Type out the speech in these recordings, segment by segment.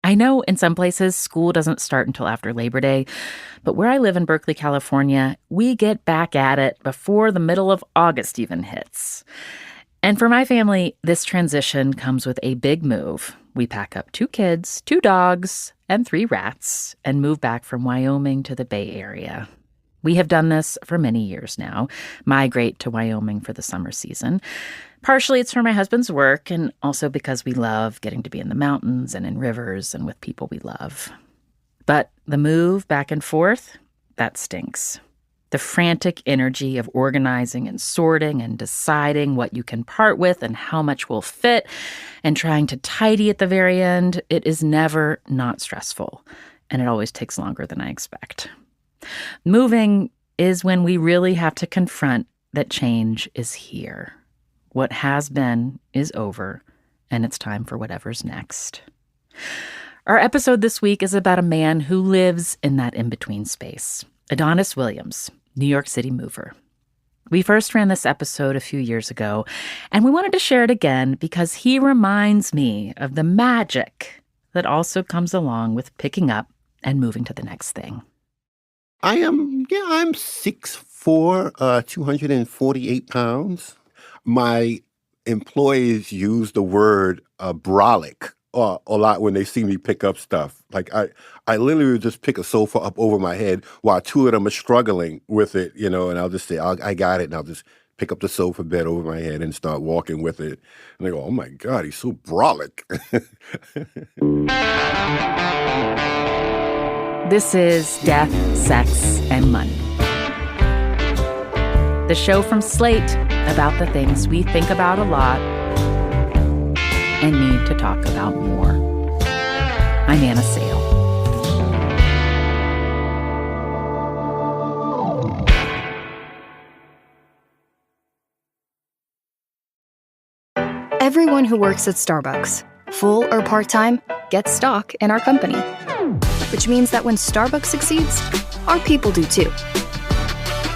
I know in some places school doesn't start until after Labor Day, but where I live in Berkeley, California, we get back at it before the middle of August even hits. And for my family, this transition comes with a big move. We pack up 2 kids, 2 dogs, and 3 rats and move back from Wyoming to the Bay Area. We have done this for many years now, migrate to Wyoming for the summer season. Partially it's for my husband's work, and also because we love getting to be in the mountains and in rivers and with people we love. But the move back and forth, that stinks. The frantic energy of organizing and sorting and deciding what you can part with and how much will fit and trying to tidy at the very end, it is never not stressful, and it always takes longer than I expect. Moving is when we really have to confront that change is here. What has been is over, and it's time for whatever's next. Our episode this week is about a man who lives in that in-between space, Adonis Williams, New York City mover. We first ran this episode a few years ago, and we wanted to share it again because he reminds me of the magic that also comes along with picking up and moving to the next thing. I'm 6'4", 248 pounds. My employees use the word brolic a lot when they see me pick up stuff. Like I literally would just pick a sofa up over my head while 2 of them are struggling with it, and I'll just say, I got it, and I'll just pick up the sofa bed over my head and start walking with it. And they go, oh my God, he's so brolic. This is Death, Sex, and Money. The show from Slate about the things we think about a lot and need to talk about more. I'm Anna Sale. Everyone who works at Starbucks, full or part-time, gets stock in our company. Which means that when Starbucks succeeds, our people do too.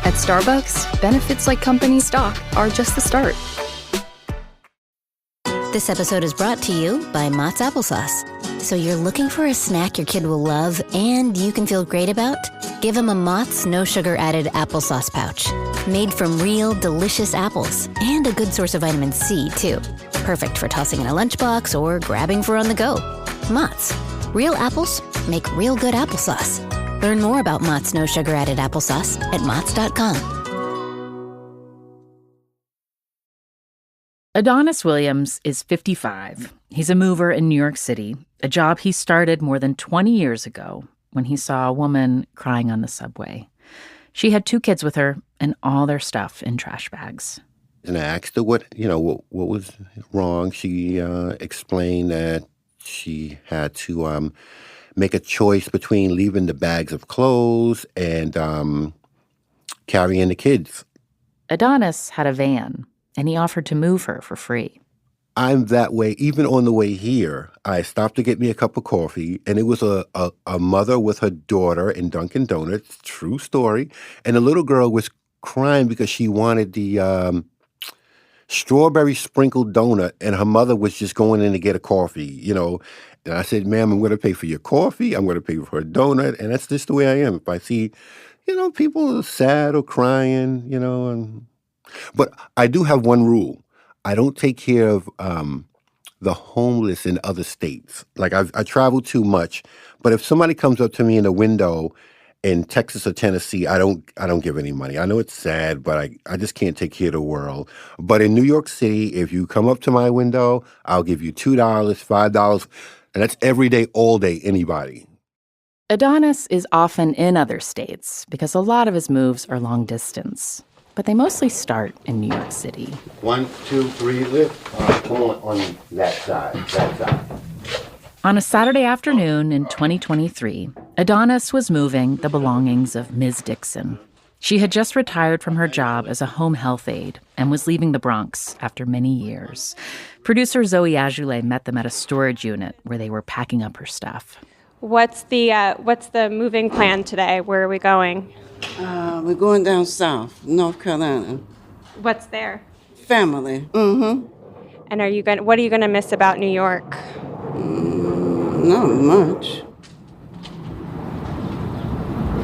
At Starbucks, benefits like company stock are just the start. This episode is brought to you by Mott's Applesauce. So you're looking for a snack your kid will love and you can feel great about? Give him a Mott's no sugar added applesauce pouch. Made from real, delicious apples and a good source of vitamin C, too. Perfect for tossing in a lunchbox or grabbing for on the go. Mott's. Real apples make real good applesauce. Learn more about Mott's no sugar added applesauce at Motts.com. Adonis Williams is 55. He's a mover in New York City, a job he started more than 20 years ago when he saw a woman crying on the subway. She had 2 kids with her and all their stuff in trash bags. And I asked her what was wrong. She explained that she had to make a choice between leaving the bags of clothes and carrying the kids. Adonis had a van, and he offered to move her for free. I'm that way. Even on the way here, I stopped to get me a cup of coffee, and it was a mother with her daughter in Dunkin' Donuts, true story, and the little girl was crying because she wanted the strawberry sprinkled donut, and her mother was just going in to get a coffee, And I said, ma'am, I'm going to pay for your coffee. I'm going to pay for a donut. And that's just the way I am. If I see, people are sad or crying, But I do have one rule. I don't take care of the homeless in other states. Like I travel too much. But if somebody comes up to me in a window in Texas or Tennessee, I don't give any money. I know it's sad, but I just can't take care of the world. But in New York City, if you come up to my window, I'll give you $2, $5, and that's every day, all day, anybody. Adonis is often in other states because a lot of his moves are long distance, but they mostly start in New York City. 1, 2, 3, lift. Come on that side. On a Saturday afternoon in 2023, Adonis was moving the belongings of Ms. Dixon. She had just retired from her job as a home health aide and was leaving the Bronx after many years. Producer Zoe Azulay met them at a storage unit where they were packing up her stuff. What's the moving plan today? Where are we going? We're going down south, North Carolina. What's there? Family. Mm-hmm. And what are you going to miss about New York? Not much.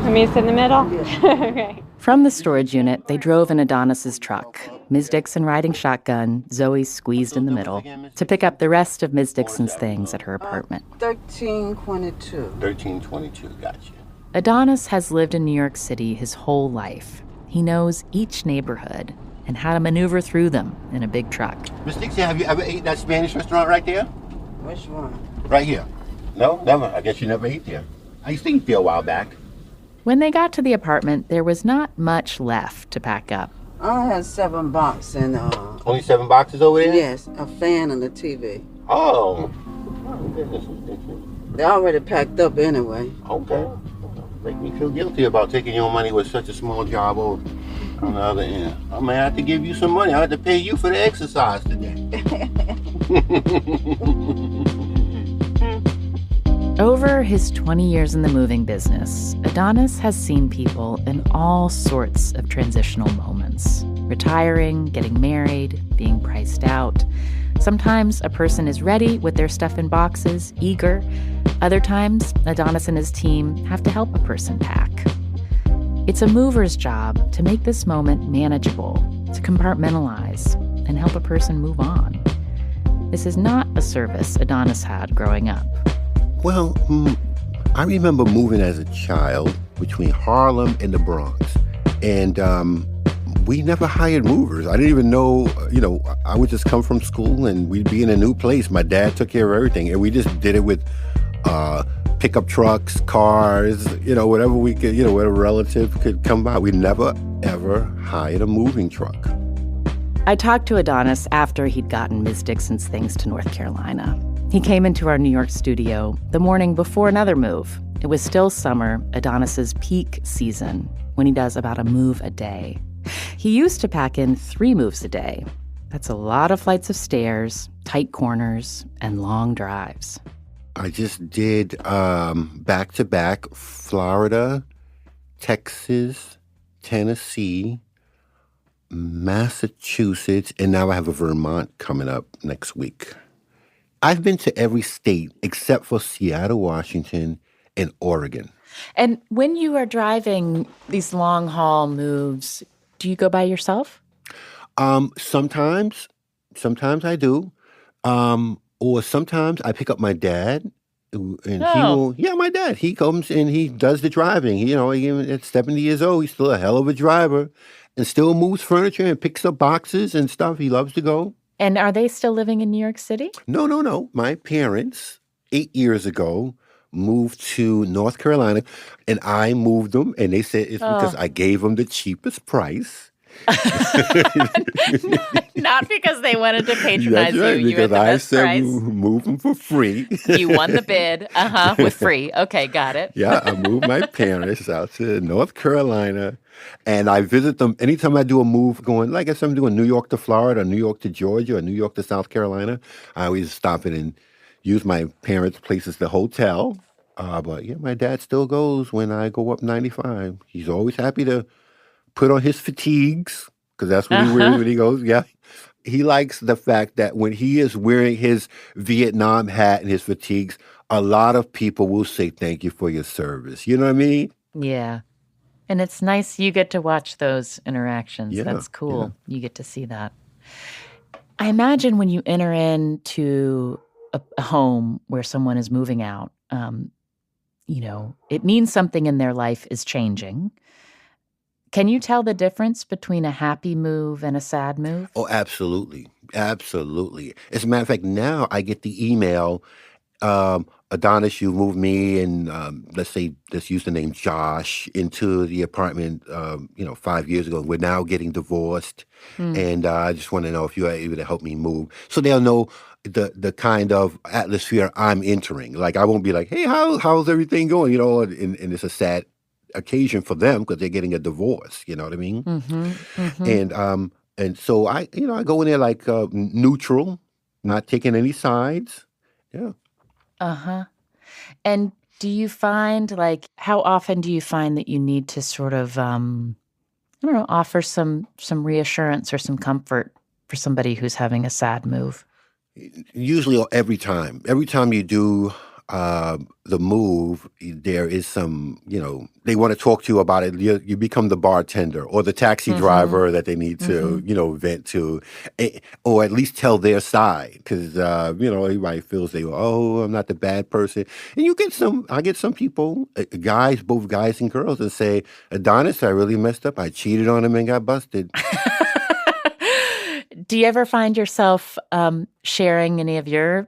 Let me sit in the middle? Okay. From the storage unit, they drove in Adonis's truck, Ms. Dixon riding shotgun, Zoe squeezed in the middle, to pick up the rest of Ms. Dixon's things at her apartment. 1322. 1322, gotcha. Adonis has lived in New York City his whole life. He knows each neighborhood and how to maneuver through them in a big truck. Miss Dixie, have you ever ate that Spanish restaurant right there? Which one? Right here. No? Never. I guess you never ate there. I used to eat there a while back. When they got to the apartment, there was not much left to pack up. I only had 7 boxes and Only 7 boxes over there? yes, a fan and a TV. Oh. Oh, goodness. They already packed up anyway. Okay. Make me feel guilty about taking your money with such a small job over on the other end. I may have to give you some money. I have to pay you for the exercise today. Over his 20 years in the moving business, Adonis has seen people in all sorts of transitional moments. Retiring, getting married, being priced out. Sometimes a person is ready with their stuff in boxes, eager. Other times, Adonis and his team have to help a person pack. It's a mover's job to make this moment manageable, to compartmentalize, and help a person move on. This is not a service Adonis had growing up. Well, I remember moving as a child between Harlem and the Bronx. And we never hired movers. I didn't even know, I would just come from school and we'd be in a new place. My dad took care of everything. And we just did it with pickup trucks, cars, whatever we could, whatever relative could come by. We never, ever hired a moving truck. I talked to Adonis after he'd gotten Ms. Dixon's things to North Carolina. He came into our New York studio the morning before another move. It was still summer, Adonis's peak season, when he does about a move a day. He used to pack in 3 moves a day. That's a lot of flights of stairs, tight corners, and long drives. I just did back-to-back Florida, Texas, Tennessee, Massachusetts, and now I have a Vermont coming up next week. I've been to every state except for Seattle, Washington, and Oregon. And when you are driving these long-haul moves, do you go by yourself? Sometimes I do. Or sometimes I pick up my dad, and my dad. He comes and he does the driving. Even at 70 years old, he's still a hell of a driver and still moves furniture and picks up boxes and stuff. He loves to go. And are they still living in New York City? No. My parents, 8 years ago, moved to North Carolina, and I moved them, and they said it's because I gave them the cheapest price. Not because they wanted to patronize That's right, you. You were because the I best said price. move them for free. You won the bid, with free. Okay, got it. Yeah, I moved my parents out to North Carolina, and I visit them anytime I do a move going, like I said, I'm doing New York to Florida, or New York to Georgia, or New York to South Carolina. I always stop in and use my parents' place as the hotel. But yeah, my dad still goes when I go up 95. He's always happy to put on his fatigues, because that's what he wears when he goes. Yeah. He likes the fact that when he is wearing his Vietnam hat and his fatigues, a lot of people will say thank you for your service. You know what I mean? Yeah. And it's nice you get to watch those interactions. Yeah, That's cool. Yeah. You get to see that. I imagine when you enter into a home where someone is moving out, it means something in their life is changing. Can you tell the difference between a happy move and a sad move? Oh, absolutely. Absolutely. As a matter of fact, now I get the email, Adonis, you moved me and let's use the name Josh into the apartment, 5 years ago. We're now getting divorced. And I just want to know if you are able to help me move. So they'll know the kind of atmosphere I'm entering. Like, I won't be like, hey, how's everything going? And it's a sad occasion for them because they're getting a divorce. You know what I mean? Mm-hmm, mm-hmm. And so I go in there like neutral, not taking any sides. Yeah. Uh-huh. And do you find, how often do you find that you need to sort of, offer some reassurance or some comfort for somebody who's having a sad move? Usually every time. Every time you do the move, there is some, they want to talk to you about it. You become the bartender or the taxi driver that they need to, vent to, or at least tell their side. Because, everybody feels I'm not the bad person. And I get some people, guys, both guys and girls, that say, Adonis, I really messed up. I cheated on him and got busted. Do you ever find yourself sharing any of your,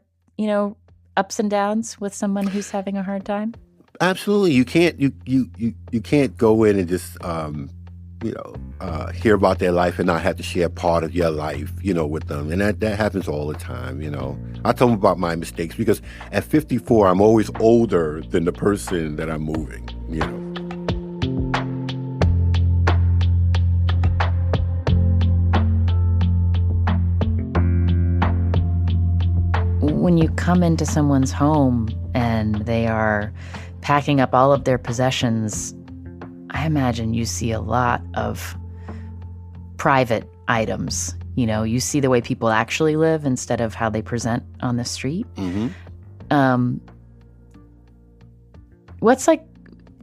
ups and downs with someone who's having a hard time? Absolutely. You can't go in and just hear about their life and not have to share part of your life, with them. And that happens all the time, I tell them about my mistakes because at 54, I'm always older than the person that I'm moving, When you come into someone's home and they are packing up all of their possessions, I imagine you see a lot of private items. You see the way people actually live instead of how they present on the street.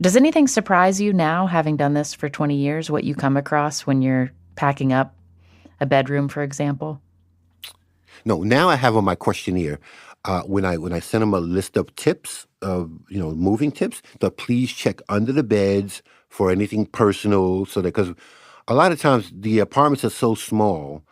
Does anything surprise you now, having done this for 20 years, what you come across when you're packing up a bedroom, for example? No, now I have on my questionnaire, when I send them a list of tips, of moving tips, to please check under the beds for anything personal, so that, because a lot of times the apartments are so small,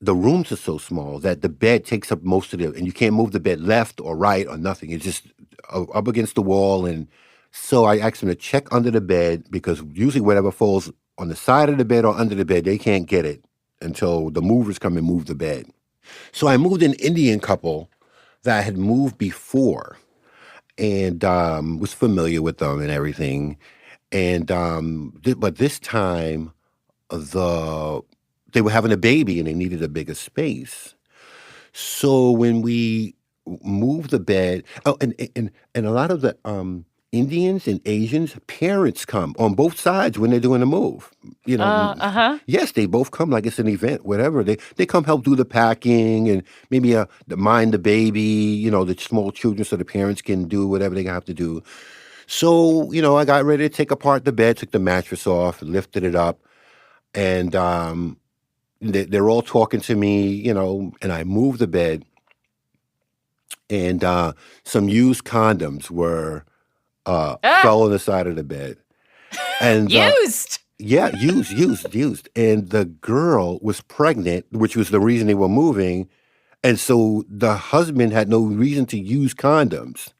the rooms are so small that the bed takes up most of it, and you can't move the bed left or right or nothing. It's just up against the wall, and so I ask them to check under the bed, because usually whatever falls on the side of the bed or under the bed, they can't get it until the movers come and move the bed. So I moved an Indian couple that I had moved before, and was familiar with them and everything. And but this time, they were having a baby and they needed a bigger space. So when we moved the bed, and a lot of the Indians and Asians, parents come on both sides when they're doing the move. Yes, they both come like it's an event, whatever. They come help do the packing and maybe mind the baby, the small children, so the parents can do whatever they have to do. So, I got ready to take apart the bed, took the mattress off, lifted it up, and they're all talking to me, and I moved the bed, and some used condoms were fell on the side of the bed. And Used? Yeah, used. And the girl was pregnant, which was the reason they were moving. And so the husband had no reason to use condoms.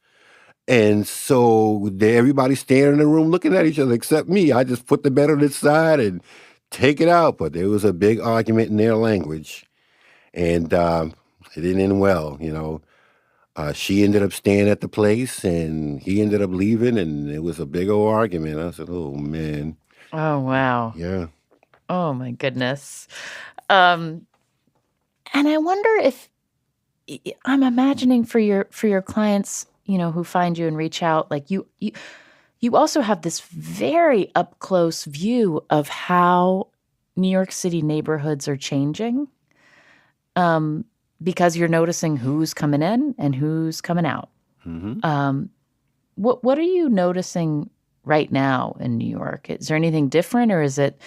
And so everybody's standing in the room looking at each other except me. I just put the bed on its side and take it out. But there was a big argument in their language. And it didn't end well, She ended up staying at the place, and he ended up leaving, and it was a big old argument. I said, oh, man. Oh, wow. Yeah. Oh, my goodness. And I wonder if, I'm imagining for your clients, who find you and reach out, like you also have this very up-close view of how New York City neighborhoods are changing. Because you're noticing who's coming in and who's coming out. What are you noticing right now in New York? Is there anything different, or is it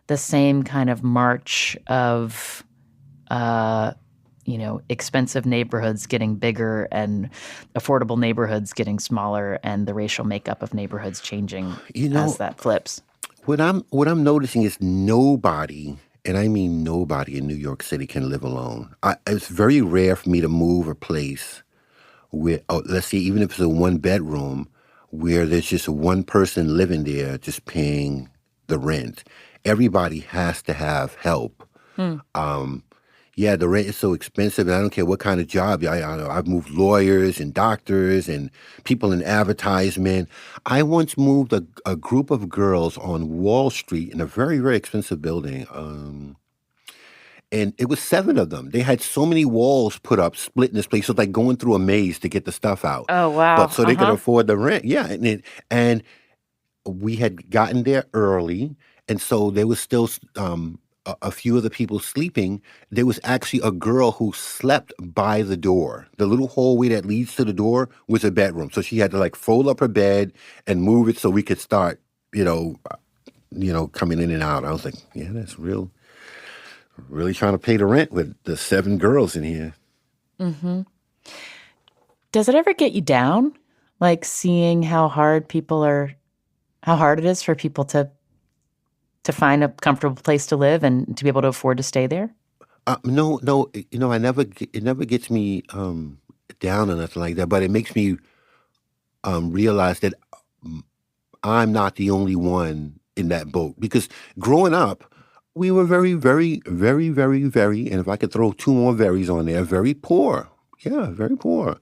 the same kind of march of, expensive neighborhoods getting bigger and affordable neighborhoods getting smaller, and the racial makeup of neighborhoods changing as that flips? What I'm noticing is nobody, and I mean nobody, in New York City can live alone. It's very rare for me to move a place where, let's say, even if it's a one-bedroom, where there's just one person living there just paying the rent. Everybody has to have help. Yeah, the rent is so expensive, and I don't care what kind of job. I've moved lawyers and doctors and people in advertisement. I once moved a group of girls on Wall Street in a very, very expensive building. And it was 7 of them. They had so many walls put up, split in this place. So it's like going through a maze to get the stuff out. Oh, wow. But so they could afford the rent. Yeah, and we had gotten there early, and so there was still a few of the people sleeping, there was actually a girl who slept by the door. The little hallway that leads to the door was a bedroom. So she had to like fold up her bed and move it so we could start, coming in and out. I was like, yeah, that's really trying to pay the rent with the 7 girls in here. Mm-hmm. Does it ever get you down? Like seeing how hard it is for people to find a comfortable place to live and to be able to afford to stay there? No, it never gets me down or nothing like that, but it makes me realize that I'm not the only one in that boat. Because growing up, we were very, very, very, very, very, and if I could throw 2 more veries on there, very poor. Yeah, very poor.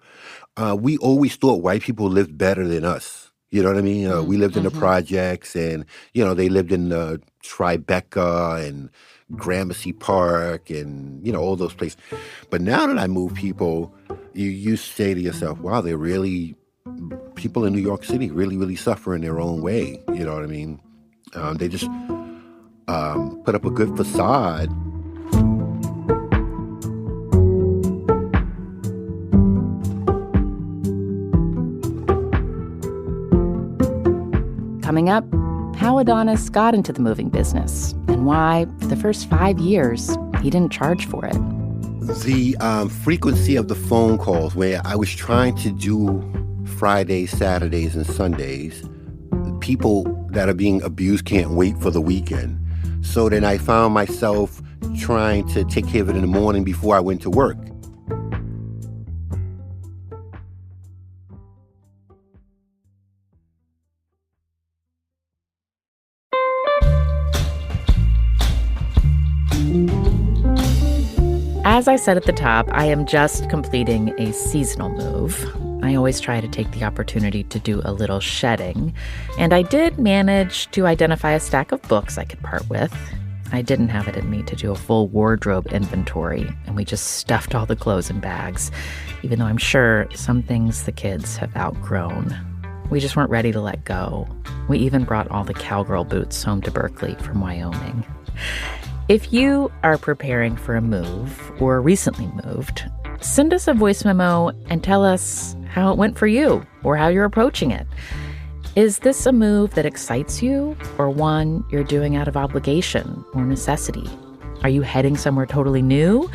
We always thought white people lived better than us. You know what I mean? We lived in the projects, and, they lived in Tribeca and Gramercy Park and, all those places. But now that I move people, you say to yourself, wow, people in New York City really, really suffer in their own way. You know what I mean? They just put up a good facade. Coming up, how Adonis got into the moving business and why, for the first 5 years, he didn't charge for it. The frequency of the phone calls where I was trying to do Fridays, Saturdays, and Sundays, people that are being abused can't wait for the weekend. So then I found myself trying to take care of it in the morning before I went to work. As I said at the top, I am just completing a seasonal move. I always try to take the opportunity to do a little shedding, and I did manage to identify a stack of books I could part with. I didn't have it in me to do a full wardrobe inventory, and we just stuffed all the clothes in bags, even though I'm sure some things the kids have outgrown. We just weren't ready to let go. We even brought all the cowgirl boots home to Berkeley from Wyoming. If you are preparing for a move or recently moved, send us a voice memo and tell us how it went for you or how you're approaching it. Is this a move that excites you or one you're doing out of obligation or necessity? Are you heading somewhere totally new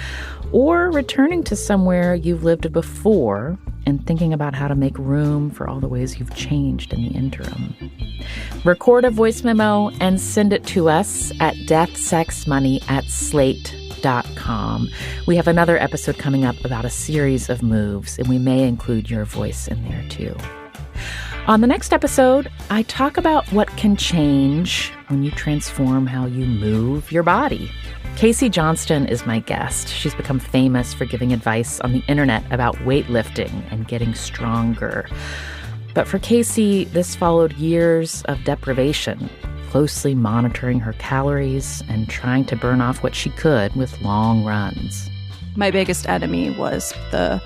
or returning to somewhere you've lived before and thinking about how to make room for all the ways you've changed in the interim? Record a voice memo and send it to us at deathsexmoney@slate.com. We have another episode coming up about a series of moves, and we may include your voice in there too. On the next episode, I talk about what can change when you transform how you move your body. Casey Johnston is my guest. She's become famous for giving advice on the internet about weightlifting and getting stronger. But for Casey, this followed years of deprivation, closely monitoring her calories and trying to burn off what she could with long runs. My biggest enemy was the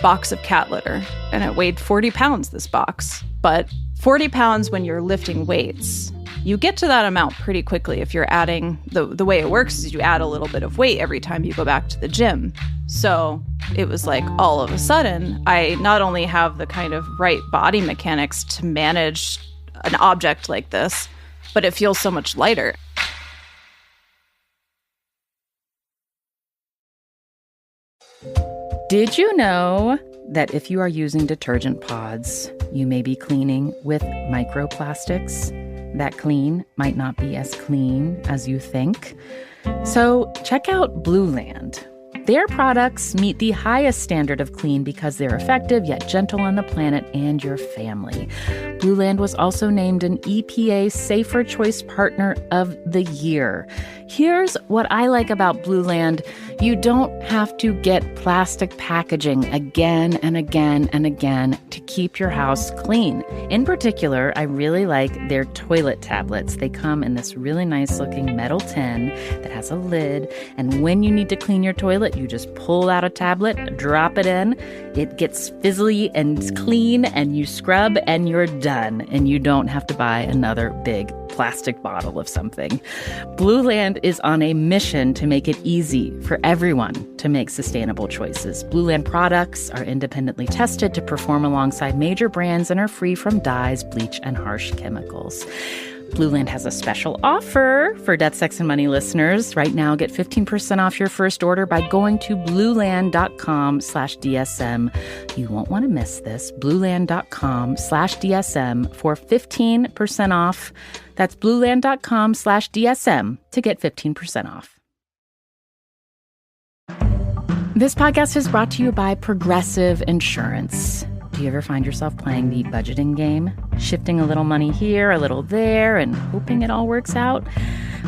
box of cat litter, and it weighed 40 pounds, this box. But 40 pounds when you're lifting weights, you get to that amount pretty quickly if you're adding, the way it works is you add a little bit of weight every time you go back to the gym. So it was like all of a sudden, I not only have the kind of right body mechanics to manage an object like this, but it feels so much lighter. Did you know that if you are using detergent pods, you may be cleaning with microplastics? That clean might not be as clean as you think. So check out Blueland. Their products meet the highest standard of clean because they're effective yet gentle on the planet and your family. Blueland was also named an EPA Safer Choice Partner of the Year. Here's what I like about Blueland. You don't have to get plastic packaging again and again and again to keep your house clean. In particular, I really like their toilet tablets. They come in this really nice looking metal tin that has a lid, and when you need to clean your toilet, you just pull out a tablet, drop it in, it gets fizzly and clean, and you scrub and you're done, and you don't have to buy another big plastic bottle of something. Blue Land is on a mission to make it easy for everyone to make sustainable choices. Blue Land products are independently tested to perform alongside major brands and are free from dyes, bleach, and harsh chemicals. Blue Land has a special offer for Death, Sex, and Money listeners. Right now, get 15% off your first order by going to blueland.com/DSM. You won't want to miss this. blueland.com/DSM for 15% off. That's blueland.com/DSM to get 15% off. This podcast is brought to you by Progressive Insurance. Do you ever find yourself playing the budgeting game? Shifting a little money here, a little there, and hoping it all works out?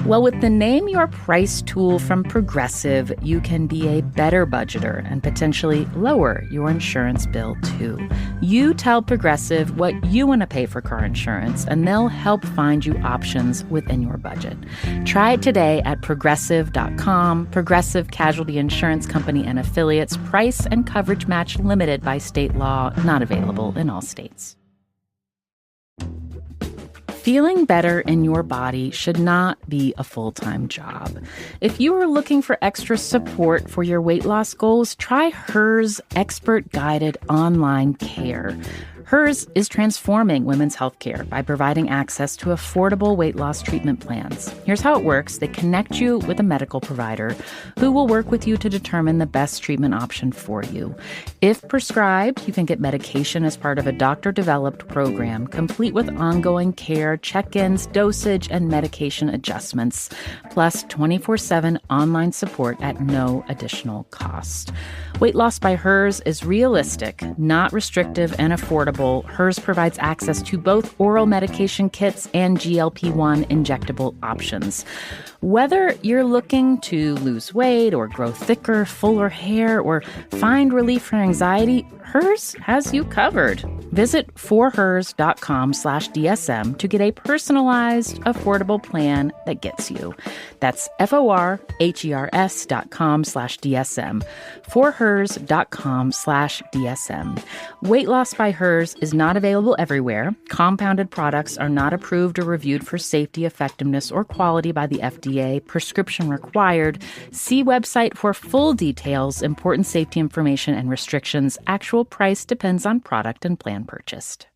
Well, with the Name Your Price tool from Progressive, you can be a better budgeter and potentially lower your insurance bill, too. You tell Progressive what you want to pay for car insurance, and they'll help find you options within your budget. Try it today at Progressive.com. Progressive Casualty Insurance Company and Affiliates. Price and coverage match limited by state law. Not available in all states. Feeling better in your body should not be a full-time job. If you are looking for extra support for your weight loss goals, try Hers expert-guided online care. Hers is transforming women's healthcare by providing access to affordable weight loss treatment plans. Here's how it works. They connect you with a medical provider who will work with you to determine the best treatment option for you. If prescribed, you can get medication as part of a doctor-developed program, complete with ongoing care, check-ins, dosage, and medication adjustments, plus 24/7 online support at no additional cost. Weight loss by Hers is realistic, not restrictive, and affordable. Hers provides access to both oral medication kits and GLP-1 injectable options. Whether you're looking to lose weight or grow thicker, fuller hair, or find relief from anxiety, Hers has you covered. Visit forhers.com/DSM to get a personalized, affordable plan that gets you. That's forhers.com/DSM. forhers.com/DSM. Weight loss by Hers is not available everywhere. Compounded products are not approved or reviewed for safety, effectiveness, or quality by the FDA. Prescription required. See website for full details, important safety information, and restrictions. Actual price depends on product and plan purchased.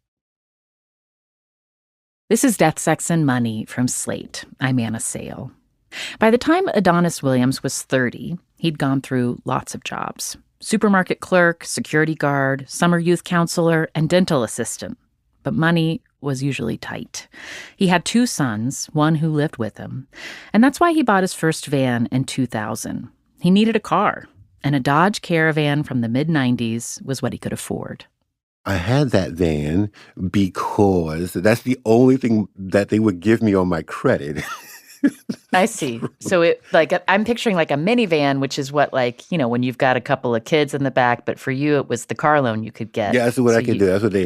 This is Death, Sex, and Money from Slate. I'm Anna Sale. By the time Adonis Williams was 30, he'd gone through lots of jobs. Supermarket clerk, security guard, summer youth counselor, and dental assistant. But money was usually tight. He had 2 sons, one who lived with him. And that's why he bought his first van in 2000. He needed a car, and a Dodge Caravan from the mid-90s was what he could afford. I had that van because that's the only thing that they would give me on my credit. I see. So I'm picturing like a minivan, which is what, when you've got a couple of kids in the back, but for you, it was the car loan you could get. Yeah, that's what I could do. That's what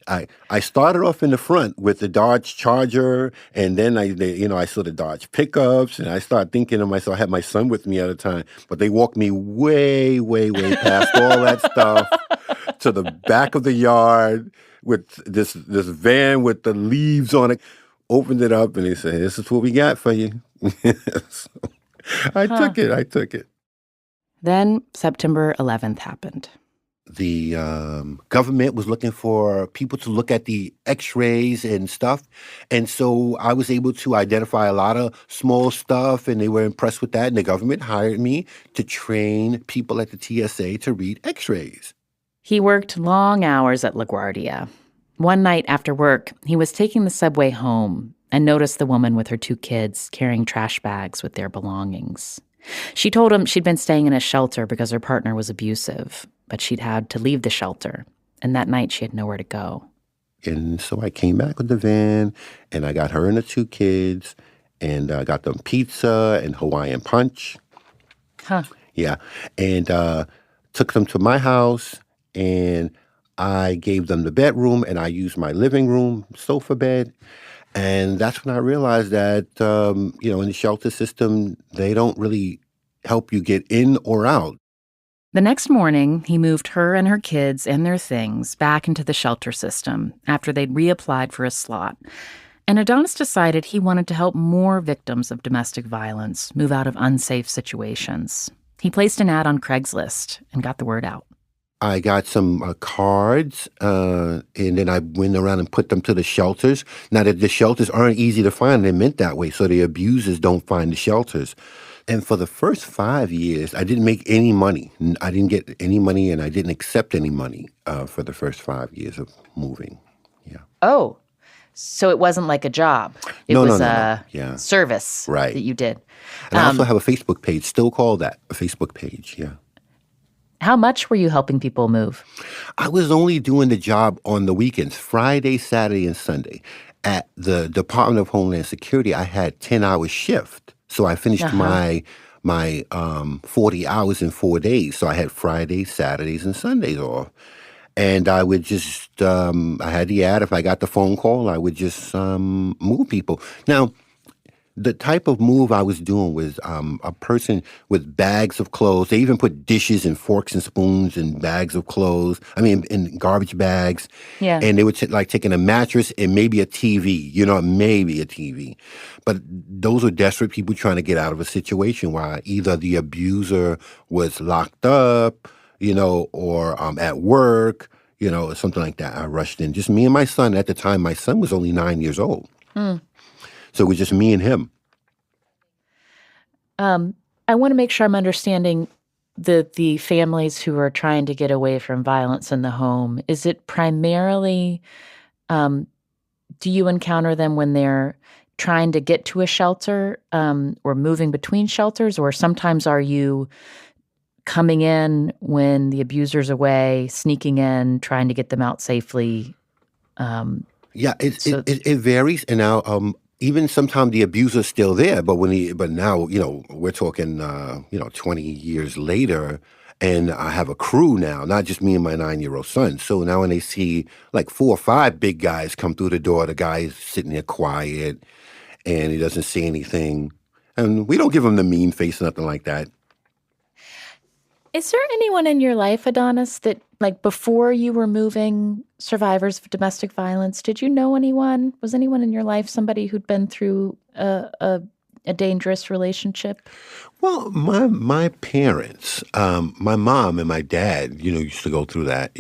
I started off in the front with the Dodge Charger, and then I saw the Dodge pickups, and I started thinking to myself, I had my son with me at the time, but they walked me way, way, way past all that stuff to the back of the yard with this van with the leaves on it. Opened it up, and they said, "This is what we got for you." So I took it. Then September 11th happened. The government was looking for people to look at the x-rays and stuff. And so I was able to identify a lot of small stuff, and they were impressed with that. And the government hired me to train people at the TSA to read x-rays. He worked long hours at LaGuardia. One night after work, he was taking the subway home and noticed the woman with her 2 kids carrying trash bags with their belongings. She told him she'd been staying in a shelter because her partner was abusive, but she'd had to leave the shelter, and that night she had nowhere to go. And so I came back with the van, and I got her and the 2 kids, and I got them pizza and Hawaiian punch. Huh. Yeah. And took them to my house, and I gave them the bedroom, and I used my living room sofa bed. And that's when I realized that, in the shelter system, they don't really help you get in or out. The next morning, he moved her and her kids and their things back into the shelter system after they'd reapplied for a slot. And Adonis decided he wanted to help more victims of domestic violence move out of unsafe situations. He placed an ad on Craigslist and got the word out. I got some cards, and then I went around and put them to the shelters. Now, the shelters aren't easy to find. They're meant that way, so the abusers don't find the shelters. And for the first 5 years, I didn't make any money. I didn't get any money, and I didn't accept any money for the first 5 years of moving. Yeah. Oh, so it wasn't like a job. It was a service that you did. And I also have a Facebook page, still called that, a Facebook page, yeah. How much were you helping people move? I was only doing the job on the weekends, Friday, Saturday, and Sunday. At the Department of Homeland Security, I had 10-hour shift. So I finished my 40 hours in 4 days. So I had Fridays, Saturdays, and Sundays off. And I would just, I had the ad. If I got the phone call, I would just move people. Now, the type of move I was doing was a person with bags of clothes. They even put dishes and forks and spoons in bags of clothes. I mean, in garbage bags. Yeah. And they would taking a mattress and maybe a TV, maybe a TV. But those are desperate people trying to get out of a situation where either the abuser was locked up, or at work, or something like that. I rushed in. Just me and my son. At the time, my son was only 9 years old. So it was just me and him. I want to make sure I'm understanding the families who are trying to get away from violence in the home. Is it primarily, do you encounter them when they're trying to get to a shelter or moving between shelters? Or sometimes are you coming in when the abuser's away, sneaking in, trying to get them out safely? It varies. And now, even sometimes the abuser's still there, but now, we're talking, 20 years later, and I have a crew now, not just me and my 9-year-old son. So now when they see like 4 or 5 big guys come through the door, the guy's sitting there quiet, and he doesn't say anything. And we don't give him the mean face, nothing like that. Is there anyone in your life, Adonis, that, like, before you were moving, survivors of domestic violence, did you know anyone? Was anyone in your life somebody who'd been through a dangerous relationship? Well, my parents, my mom and my dad, used to go through that,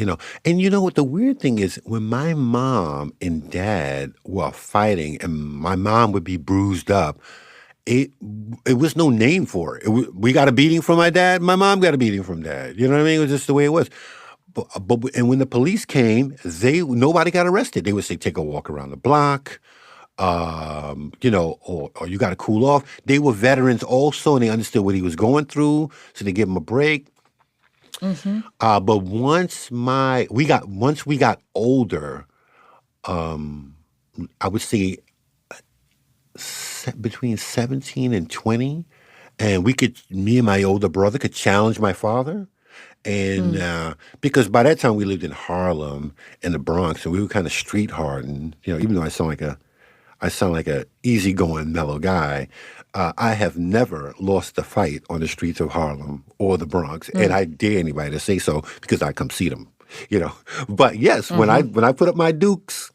And you know what the weird thing is, when my mom and dad were fighting and my mom would be bruised up, it was no name for it. We got a beating from my dad. My mom got a beating from dad. You know what I mean? It was just the way it was. And when the police came, nobody got arrested. They would say, take a walk around the block, or you got to cool off. They were veterans also, and they understood what he was going through, so they gave him a break. Mm-hmm. But once we got older, I would say between 17 and 20, and me and my older brother could challenge my father. And because by that time we lived in Harlem and the Bronx, and we were kind of street hardened, even though I sound like a easygoing, mellow guy, I have never lost a fight on the streets of Harlem or the Bronx, and I dare anybody to say so because I come see them, But yes, when I put up my dukes,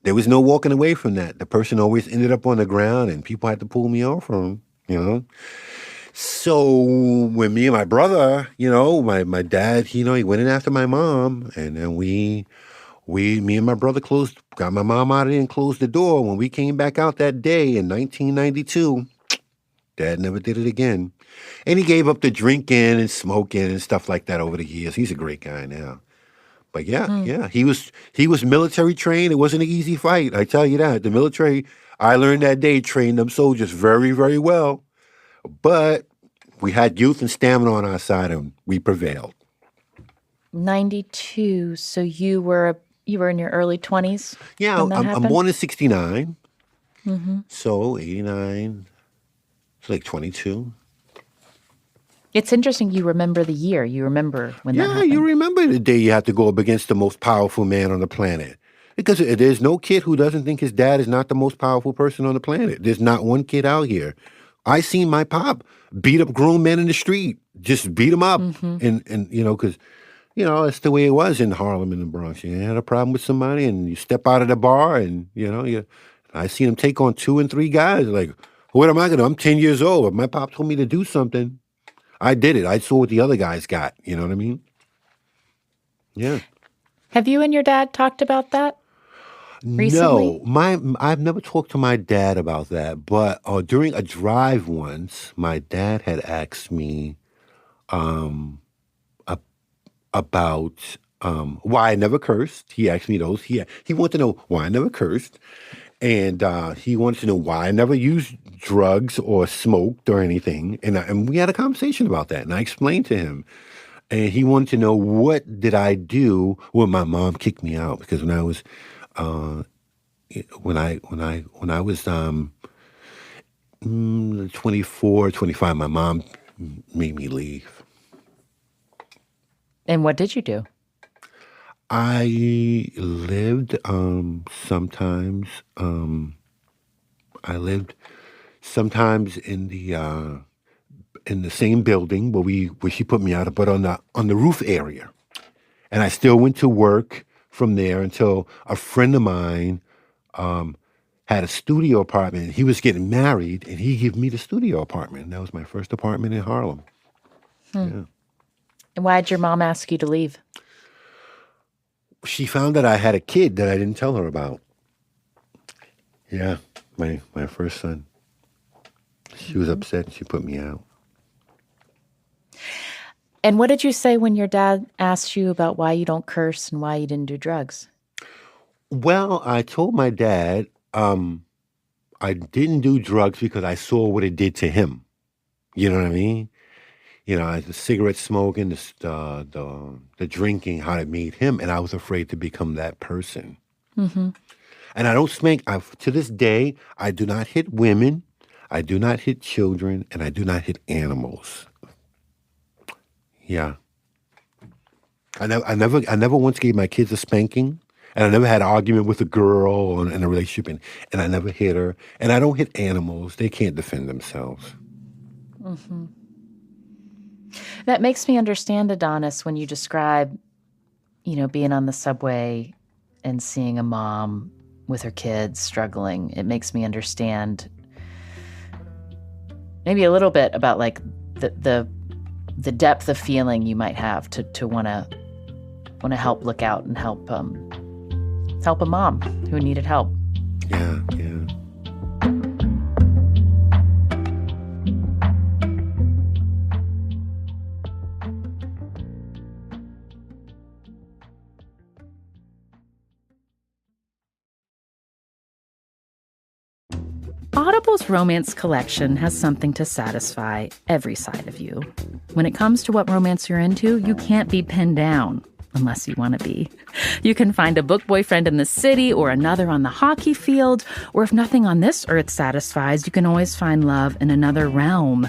there was no walking away from that. The person always ended up on the ground, and people had to pull me off from him, So when me and my brother, my dad, he went in after my mom, and then me and my brother got my mom out of there and closed the door. When we came back out that day in 1992, Dad never did it again. And he gave up the drinking and smoking and stuff like that over the years. He's a great guy now. But yeah, he was military trained. It wasn't an easy fight, I tell you that. The military, I learned that day, trained them soldiers very, very well. But we had youth and stamina on our side, and we prevailed. 92. So you were in your early 20s? Yeah, I'm born in 69. Mm-hmm. So 89, it's like 22. It's interesting you remember the year. You remember when that happened. Yeah, you remember the day you had to go up against the most powerful man on the planet. Because there's no kid who doesn't think his dad is not the most powerful person on the planet. There's not one kid out here. I seen my pop beat up grown men in the street, just beat them up. Mm-hmm. And because it's the way it was in Harlem and the Bronx. You had a problem with somebody and you step out of the bar and, I seen him take on 2 and 3 guys. Like, what am I going to do? I'm 10 years old. If my pop told me to do something, I did it. I saw what the other guys got. You know what I mean? Yeah. Have you and your dad talked about that recently? No, I've never talked to my dad about that. But during a drive once, my dad had asked me about why I never cursed. He asked me those. He wanted to know why I never cursed. And he wanted to know why I never used drugs or smoked or anything. And we had a conversation about that. And I explained to him. And he wanted to know what did I do when my mom kicked me out, because when I was when I was 24, 25, my mom made me leave. And what did you do? I lived sometimes. I lived sometimes in the same building where she put me out, but on the roof area, and I still went to work from there until a friend of mine had a studio apartment. He was getting married, and he gave me the studio apartment. And that was my first apartment in Harlem. Yeah. And why did your mom ask you to leave? She found that I had a kid that I didn't tell her about. Yeah, my first son. She was upset and she put me out. And what did you say when your dad asked you about why you don't curse and why you didn't do drugs? Well, I told my dad I didn't do drugs because I saw what it did to him. You know what I mean? The cigarette smoking, the drinking, how it made him, and I was afraid to become that person. Mm-hmm. And I don't spank. To this day, I do not hit women, I do not hit children, and I do not hit animals. Yeah. I never once gave my kids a spanking, and I never had an argument with a girl in a relationship, and I never hit her. And I don't hit animals; they can't defend themselves. Mm-hmm. That makes me understand, Adonis, when you describe, being on the subway and seeing a mom with her kids struggling. It makes me understand maybe a little bit about like the depth of feeling you might have to want to help look out and help a mom who needed help. Yeah. Audible's romance collection has something to satisfy every side of you. When it comes to what romance you're into, you can't be pinned down. Unless you want to be. You can find a book boyfriend in the city or another on the hockey field, or if nothing on this earth satisfies, you can always find love in another realm.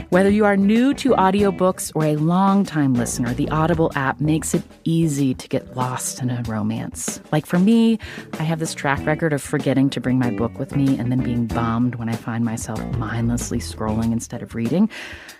Whether you are new to audiobooks or a longtime listener, the Audible app makes it easy to get lost in a romance. Like for me, I have this track record of forgetting to bring my book with me and then being bummed when I find myself mindlessly scrolling instead of reading.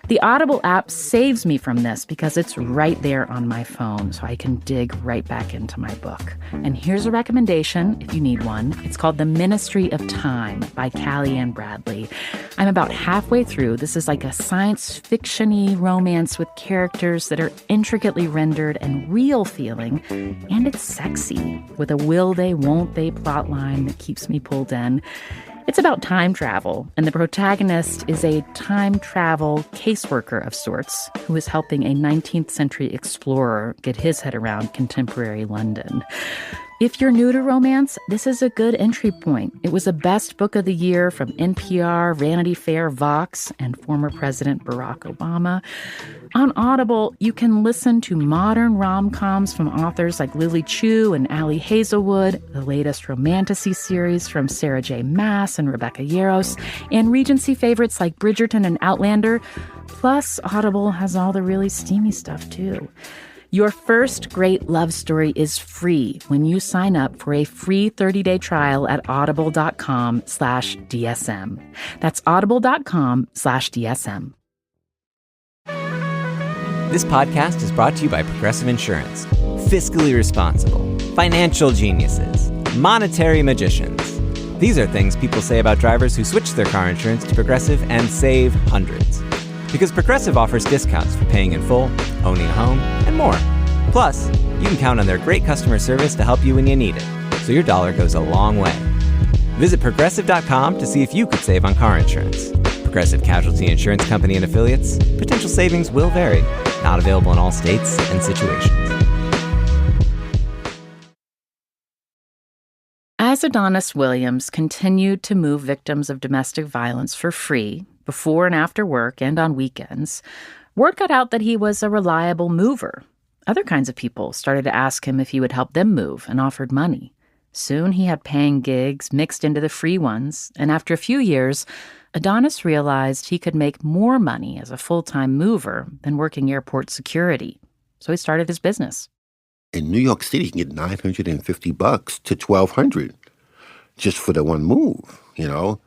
The Audible app saves me from this because it's right there on my phone, so I can dig right back into my book. And here's a recommendation if you need one. It's called The Ministry of Time by Callie Ann Bradley. I'm about halfway through. This is like a science fiction-y romance with characters that are intricately rendered and real feeling, and it's sexy with a will they, won't they plotline that keeps me pulled in. It's about time travel, and the protagonist is a time travel caseworker of sorts who is helping a 19th century explorer get his head around contemporary London. If you're new to romance, this is a good entry point. It was a best book of the year from NPR, Vanity Fair, Vox, and former President Barack Obama. On Audible, you can listen to modern rom-coms from authors like Lily Chu and Ali Hazelwood, the latest Romantasy series from Sarah J. Maas and Rebecca Yarros, and Regency favorites like Bridgerton and Outlander. Plus, Audible has all the really steamy stuff, too. Your first great love story is free when you sign up for a free 30-day trial at audible.com/DSM. That's audible.com/DSM. This podcast is brought to you by Progressive Insurance. Fiscally responsible, financial geniuses, monetary magicians. These are things people say about drivers who switch their car insurance to Progressive and save hundreds. Because Progressive offers discounts for paying in full, owning a home, and more. Plus, you can count on their great customer service to help you when you need it, so your dollar goes a long way. Visit Progressive.com to see if you could save on car insurance. Progressive Casualty Insurance Company and Affiliates. Potential savings will vary. Not available in all states and situations. As Adonis Williams continued to move victims of domestic violence for free, before and after work and on weekends, word got out that he was a reliable mover. Other kinds of people started to ask him if he would help them move and offered money. Soon he had paying gigs mixed into the free ones, and after a few years, Adonis realized he could make more money as a full-time mover than working airport security. So he started his business. In New York City, you can get $950 to $1,200 just for the one move, you know?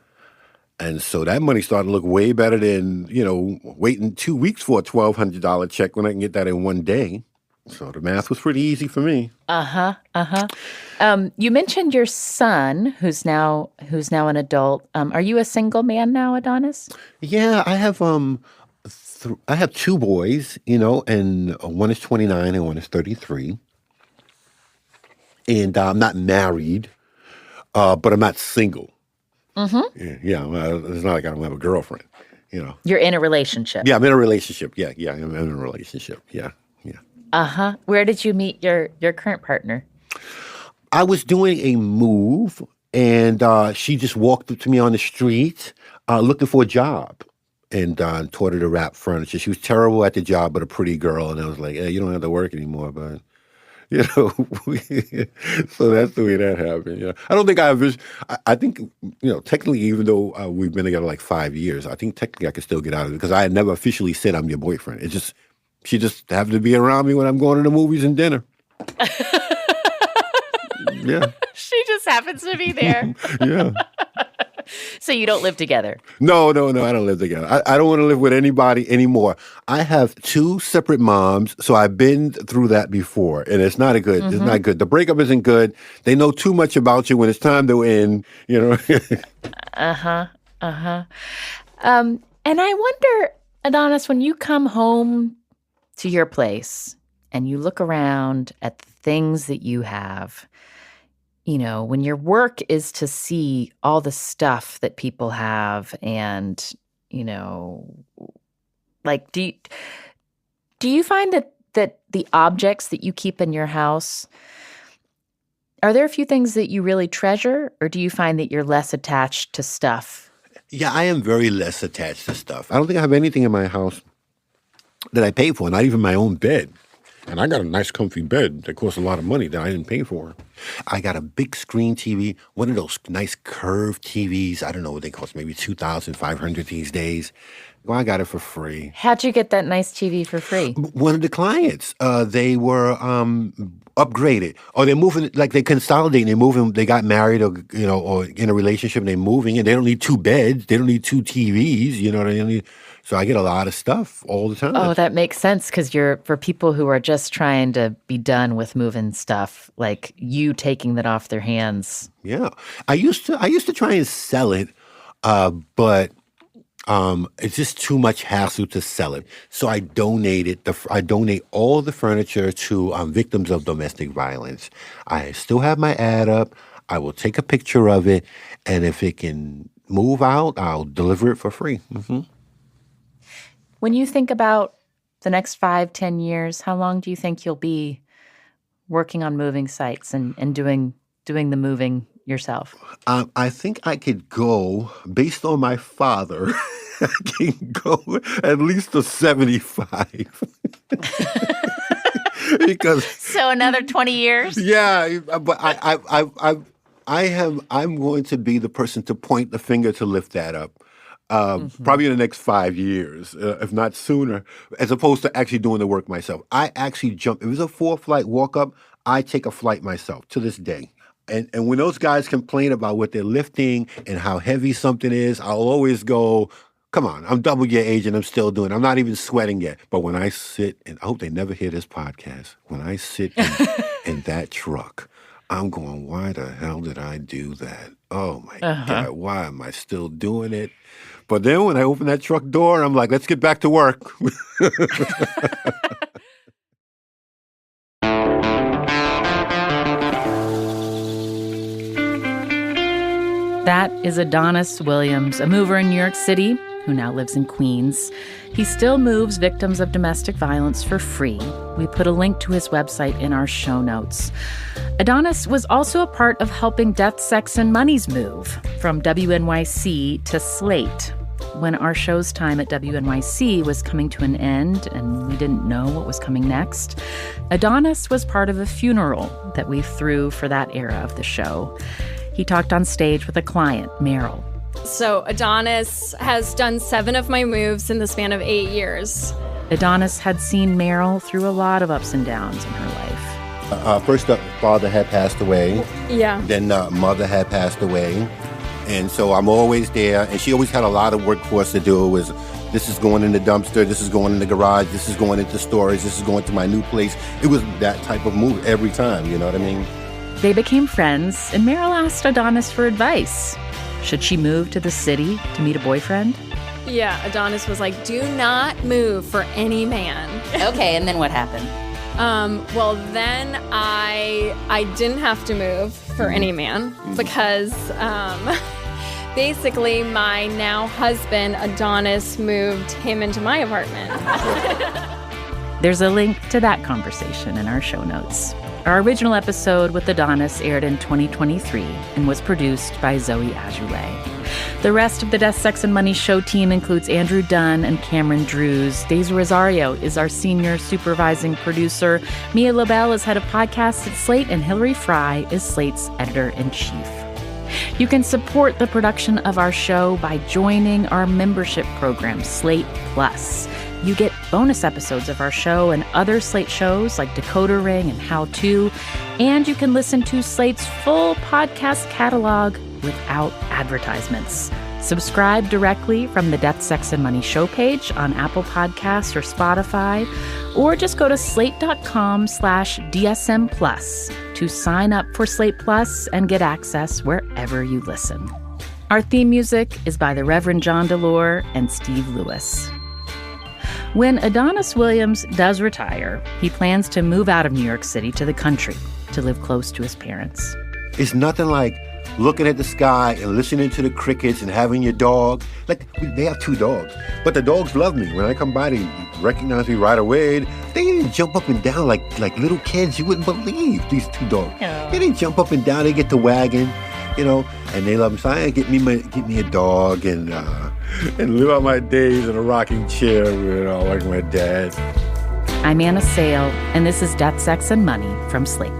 And so that money started to look way better than, waiting 2 weeks for a $1,200 check when I can get that in one day. So the math was pretty easy for me. You mentioned your son, who's now an adult. Are you a single man now, Adonis? Yeah, I have I have two boys, and one is 29 and one is 33. And I'm not married, but I'm not single. Mm-hmm. Yeah, it's not like I don't have a girlfriend, You're in a relationship. Yeah, I'm in a relationship. Yeah, I'm in a relationship. Yeah. Where did you meet your current partner? I was doing a move, and she just walked up to me on the street looking for a job, and taught her to wrap furniture. She was terrible at the job, but a pretty girl, and I was like, hey, you don't have to work anymore, but... so that's the way that happened. Yeah, I don't think I think, technically, even though we've been together like 5 years, I think technically I could still get out of it because I had never officially said I'm your boyfriend. She just happened to be around me when I'm going to the movies and dinner. Yeah. She just happens to be there. Yeah. So you don't live together? No, I don't live together. I don't want to live with anybody anymore. I have two separate moms, so I've been through that before, and it's not good. Mm-hmm. It's not good. The breakup isn't good. They know too much about you when it's time to end, And I wonder, Adonis, when you come home to your place and you look around at the things that you have, when your work is to see all the stuff that people have and, like, do you find that the objects that you keep in your house, are there a few things that you really treasure, or do you find that you're less attached to stuff? Yeah, I am very less attached to stuff. I don't think I have anything in my house that I pay for, not even my own bed. And I got a nice comfy bed that costs a lot of money that I didn't pay for. I got a big screen TV, one of those nice curved TVs. I don't know what they cost, maybe $2,500 these days. Well, I got it for free. How'd you get that nice TV for free? One of the clients, they were upgraded. Or they're moving, like they consolidate, they're moving, they got married or in a relationship and they're moving and they don't need two beds, they don't need two TVs, what I mean? So I get a lot of stuff all the time. Oh, that makes sense because for people who are just trying to be done with moving stuff, like you taking that off their hands. Yeah. I used to try and sell it, but it's just too much hassle to sell it. So I donate all the furniture to victims of domestic violence. I still have my ad up. I will take a picture of it, and if it can move out, I'll deliver it for free. Mm-hmm. When you think about the next 5-10 years, how long do you think you'll be working on moving sites and doing the moving yourself? I think I could go, based on my father, I can go at least to 75. Because so another 20 years? Yeah, but I'm going to be the person to point the finger to lift that up. Probably in the next 5 years, if not sooner, as opposed to actually doing the work myself. I actually jump. If it's a 4-flight walk-up, I take a flight myself to this day. And when those guys complain about what they're lifting and how heavy something is, I'll always go, Come on, I'm double your age and I'm still doing it. I'm not even sweating yet. But when I sit, and I hope they never hear this podcast, when I sit in that truck, I'm going, why the hell did I do that? Oh, my God, why am I still doing it? But then when I open that truck door, I'm like, let's get back to work. That is Adonis Williams, a mover in New York City who now lives in Queens. He still moves victims of domestic violence for free. We put a link to his website in our show notes. Adonis was also a part of helping Death, Sex, and Money's move from WNYC to Slate. When our show's time at WNYC was coming to an end and we didn't know what was coming next, Adonis was part of a funeral that we threw for that era of the show. He talked on stage with a client, Meryl. So Adonis has done 7 of my moves in the span of 8 years. Adonis had seen Meryl through a lot of ups and downs in her life. First up, father had passed away. Yeah. Then mother had passed away. And so I'm always there. And she always had a lot of work for us to do. It was, this is going in the dumpster, this is going in the garage, this is going into storage, this is going to my new place. It was that type of move every time, you know what I mean? They became friends, and Meryl asked Adonis for advice. Should she move to the city to meet a boyfriend? Yeah, Adonis was like, do not move for any man. Okay, and then what happened? Well, then I didn't have to move for any man because basically my now husband, Adonis, moved him into my apartment. There's a link to that conversation in our show notes. Our original episode with Adonis aired in 2023 and was produced by Zoe Azulay. The rest of the Death, Sex, and Money show team includes Andrew Dunn and Cameron Drews. Daisy Rosario is our senior supervising producer. Mia Lobel is head of podcasts at Slate, and Hillary Fry is Slate's editor-in-chief. You can support the production of our show by joining our membership program, Slate Plus. You get bonus episodes of our show and other Slate shows like Decoder Ring and How To, and you can listen to Slate's full podcast catalog without advertisements. Subscribe directly from the Death, Sex, and Money show page on Apple Podcasts or Spotify, or just go to slate.com/DSM Plus to sign up for Slate Plus and get access wherever you listen. Our theme music is by the Reverend John DeLore and Steve Lewis. When Adonis Williams does retire, he plans to move out of New York City to the country to live close to his parents. It's nothing like looking at the sky and listening to the crickets and having your dog. Like, they have 2 dogs, but the dogs love me. When I come by, they recognize me right away. They didn't jump up and down like little kids. You wouldn't believe these 2 dogs. Aww. They didn't jump up and down. They get to wagging, you know, and they love me. So I get me a dog and live out my days in a rocking chair, you know, like my dad. I'm Anna Sale, and this is Death, Sex, and Money from Slate.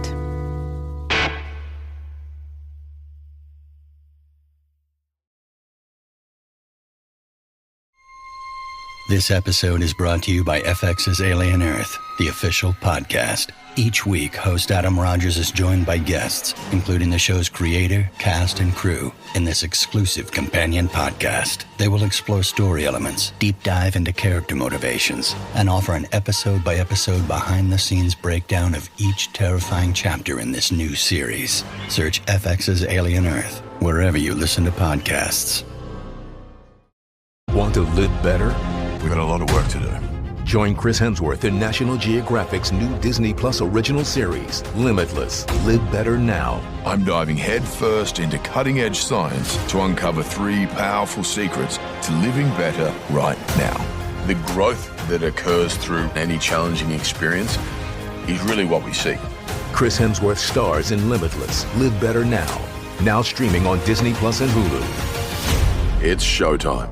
This episode is brought to you by FX's Alien Earth, the official podcast. Each week, host Adam Rogers is joined by guests, including the show's creator, cast, and crew, in this exclusive companion podcast. They will explore story elements, deep dive into character motivations, and offer an episode-by-episode behind-the-scenes breakdown of each terrifying chapter in this new series. Search FX's Alien Earth wherever you listen to podcasts. Want to live better? We've got a lot of work to do. Join Chris Hemsworth in National Geographic's new Disney Plus original series, Limitless. Live better now. I'm diving headfirst into cutting-edge science to uncover 3 powerful secrets to living better right now. The growth that occurs through any challenging experience is really what we seek. Chris Hemsworth stars in Limitless. Live better now. Now streaming on Disney Plus and Hulu. It's showtime.